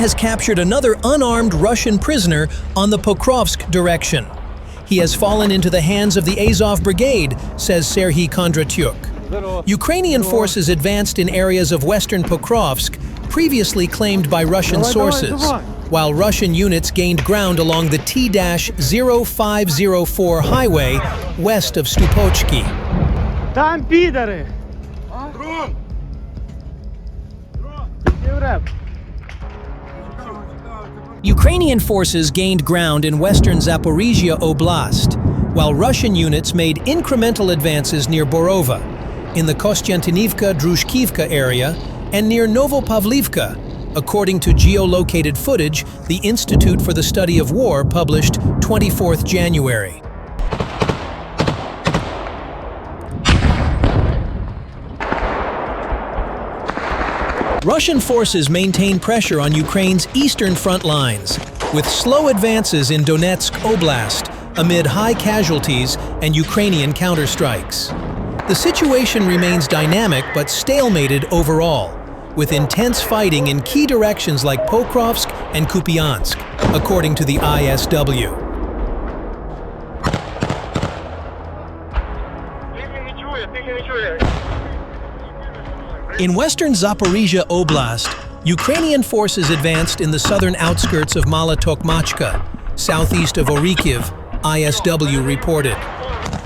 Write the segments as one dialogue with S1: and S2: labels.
S1: has captured another unarmed Russian prisoner on the Pokrovsk direction. He has fallen into the hands of the Azov Brigade, says Serhiy Kondratyuk. Ukrainian forces advanced in areas of western Pokrovsk, previously claimed by Russian sources, while Russian units gained ground along the T-0504 highway west of Stupochki.
S2: Там пидоры!
S1: Ukrainian forces gained ground in western Zaporizhia Oblast, while Russian units made incremental advances near Borova, in the Kostiantynivka-Drushkivka area, and near Novopavlivka, according to geolocated footage the Institute for the Study of War published 24th January. Russian forces maintain pressure on Ukraine's eastern front lines, with slow advances in Donetsk Oblast amid high casualties and Ukrainian counterstrikes. The situation remains dynamic but stalemated overall, with intense fighting in key directions like Pokrovsk and Kupiansk, according to the ISW. In western Zaporizhia Oblast, Ukrainian forces advanced in the southern outskirts of Mala Tokmachka, southeast of Orikhiv, ISW reported.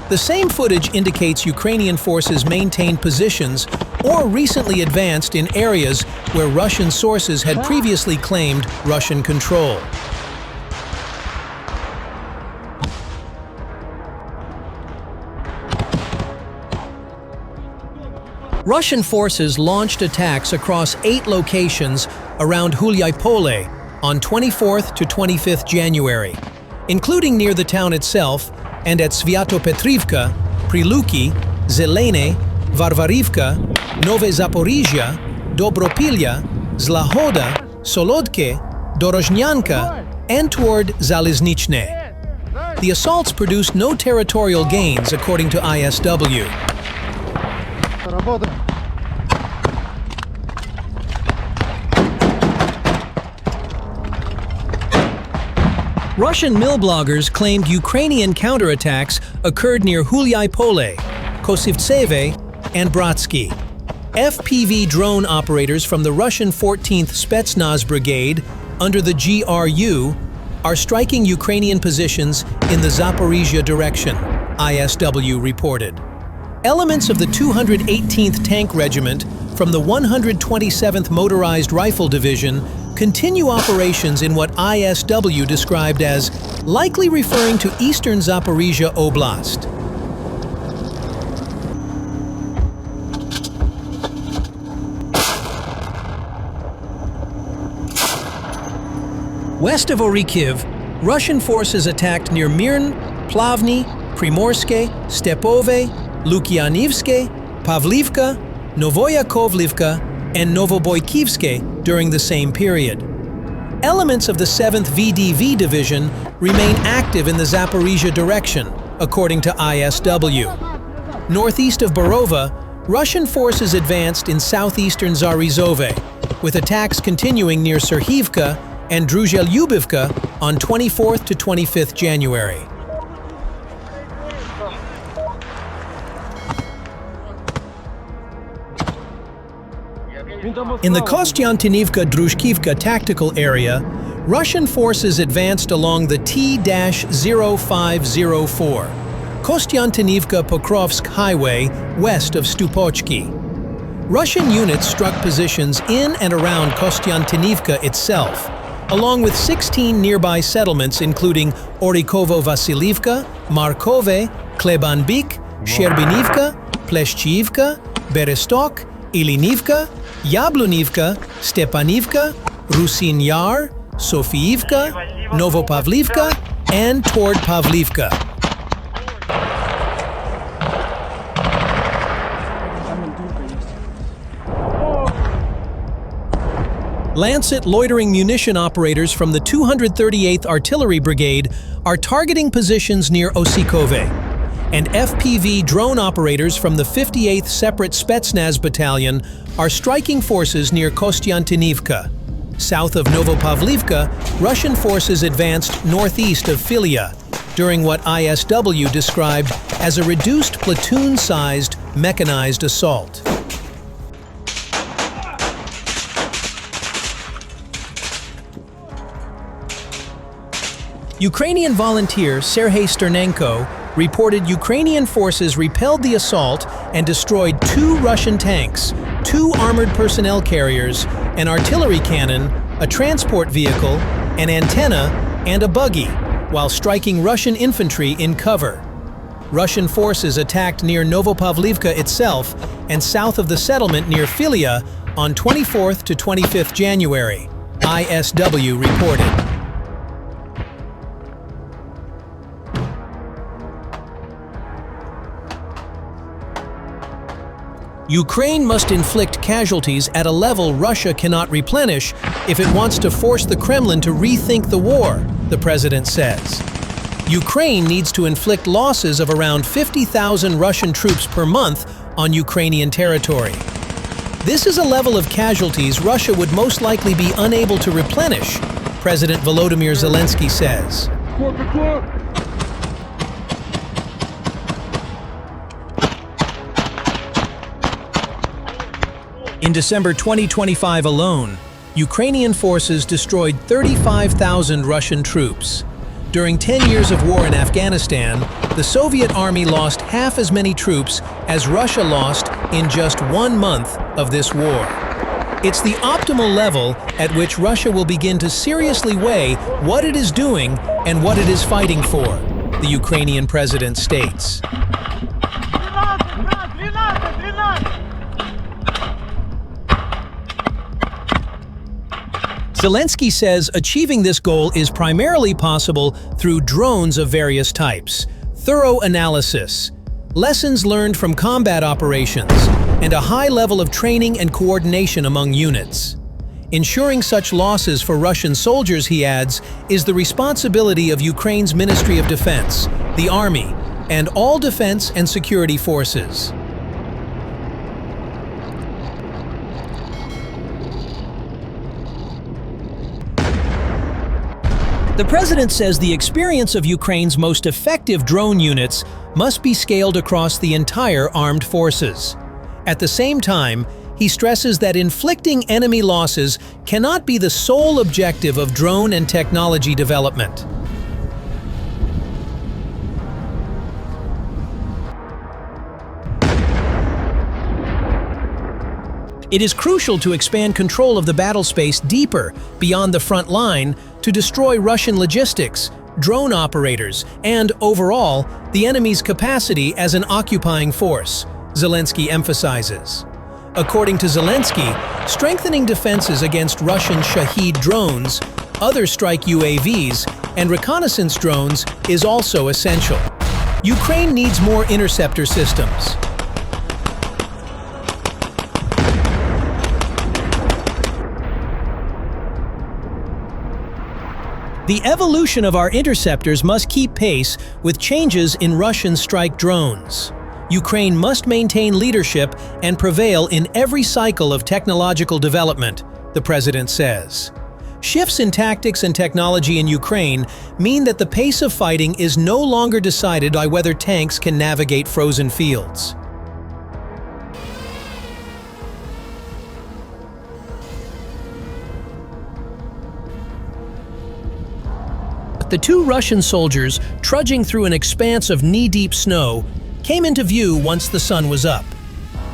S1: The same footage indicates Ukrainian forces maintained positions or recently advanced in areas where Russian sources had previously claimed Russian control. Russian forces launched attacks across 8 locations around Hulyai-Pole on 24th to 25th January, including near the town itself and at Sviatopetrivka, Priluki, Zelene, Varvarivka, Nove Zaporizhia, Dobropilya, Zlahoda, Solodke, Dorozhnyanka, and toward Zaliznichne. The assaults produced no territorial gains, according to ISW. Russian mill bloggers claimed Ukrainian counterattacks occurred near Hulyai-Pole, Kosivtseve, and Bratsky. FPV drone operators from the Russian 14th Spetsnaz Brigade, under the GRU, are striking Ukrainian positions in the Zaporizhia direction, ISW reported. Elements of the 218th Tank Regiment from the 127th Motorized Rifle Division continue operations in what ISW described as likely referring to eastern Zaporizhia Oblast. West of Orikhiv, Russian forces attacked near Mirn, Plavny, Primorske, Stepove, Lukyanivske, Pavlivka, Novoyakovlivka, and Novoboykivske during the same period. Elements of the 7th VDV Division remain active in the Zaporizhia direction, according to ISW. Northeast of Borova, Russian forces advanced in southeastern Zarizove, with attacks continuing near Serhivka and Druzhelyubivka on 24th to 25th January. In the Kostiantynivka-Drushkivka tactical area, Russian forces advanced along the T-0504, Kostiantynivka-Pokrovsk highway west of Stupochki. Russian units struck positions in and around Kostiantynivka itself, along with 16 nearby settlements including Orikovo-Vasilivka, Markove, Klebanbik, Sherbinivka, Pleshchivka, Berestok, Ilinivka, Yablunivka, Stepanivka, Rusin Yar, Sofiivka, Novopavlivka, and toward Pavlivka. Lancet loitering munition operators from the 238th Artillery Brigade are targeting positions near Osikove, and FPV drone operators from the 58th Separate Spetsnaz Battalion are striking forces near Kostiantynivka. South of Novopavlivka, Russian forces advanced northeast of Filia, during what ISW described as a reduced platoon-sized mechanized assault. Ukrainian volunteer Sergei Sternenko reported Ukrainian forces repelled the assault and destroyed 2 Russian tanks, 2 armored personnel carriers, an artillery cannon, a transport vehicle, an antenna, and a buggy, while striking Russian infantry in cover. Russian forces attacked near Novopavlivka itself and south of the settlement near Filia on 24th to 25th January, ISW reported. Ukraine must inflict casualties at a level Russia cannot replenish if it wants to force the Kremlin to rethink the war, the president says. Ukraine needs to inflict losses of around 50,000 Russian troops per month on Ukrainian territory. This is a level of casualties Russia would most likely be unable to replenish, President Volodymyr Zelensky says. In December 2025 alone, Ukrainian forces destroyed 35,000 Russian troops. During 10 years of war in Afghanistan, the Soviet army lost half as many troops as Russia lost in just 1 month of this war. It's the optimal level at which Russia will begin to seriously weigh what it is doing and what it is fighting for, the Ukrainian president states. Zelensky says achieving this goal is primarily possible through drones of various types, thorough analysis, lessons learned from combat operations, and a high level of training and coordination among units. Ensuring such losses for Russian soldiers, he adds, is the responsibility of Ukraine's Ministry of Defense, the Army, and all defense and security forces. The president says the experience of Ukraine's most effective drone units must be scaled across the entire armed forces. At the same time, he stresses that inflicting enemy losses cannot be the sole objective of drone and technology development. It is crucial to expand control of the battle space deeper beyond the front line to destroy Russian logistics, drone operators, and, overall, the enemy's capacity as an occupying force, Zelensky emphasizes. According to Zelensky, strengthening defenses against Russian Shahed drones, other strike UAVs, and reconnaissance drones is also essential. Ukraine needs more interceptor systems. The evolution of our interceptors must keep pace with changes in Russian strike drones. Ukraine must maintain leadership and prevail in every cycle of technological development, the president says. Shifts in tactics and technology in Ukraine mean that the pace of fighting is no longer decided by whether tanks can navigate frozen fields. The 2 Russian soldiers, trudging through an expanse of knee-deep snow, came into view once the sun was up.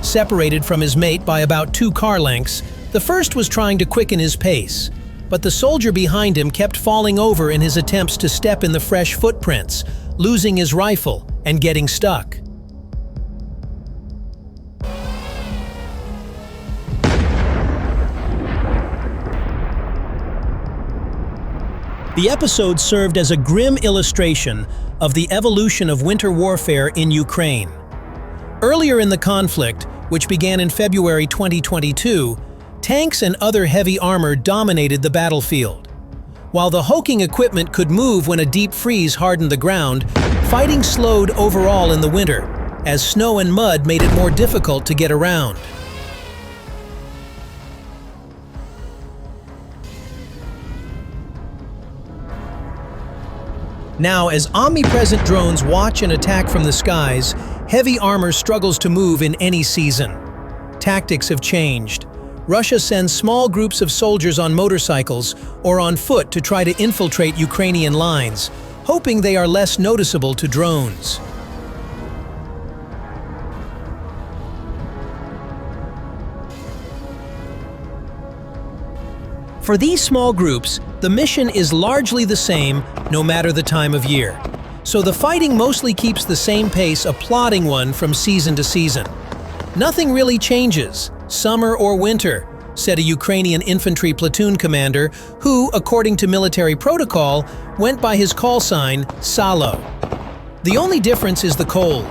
S1: Separated from his mate by about 2 car lengths, the first was trying to quicken his pace, but the soldier behind him kept falling over in his attempts to step in the fresh footprints, losing his rifle and getting stuck. The episode served as a grim illustration of the evolution of winter warfare in Ukraine. Earlier in the conflict, which began in February 2022, tanks and other heavy armor dominated the battlefield. While the hulking equipment could move when a deep freeze hardened the ground, fighting slowed overall in the winter, as snow and mud made it more difficult to get around. Now, as omnipresent drones watch and attack from the skies, heavy armor struggles to move in any season. Tactics have changed. Russia sends small groups of soldiers on motorcycles or on foot to try to infiltrate Ukrainian lines, hoping they are less noticeable to drones. For these small groups, the mission is largely the same no matter the time of year. So the fighting mostly keeps the same pace, a plodding one from season to season. Nothing really changes, summer or winter, said a Ukrainian infantry platoon commander who, according to military protocol, went by his call sign, Salo. The only difference is the cold.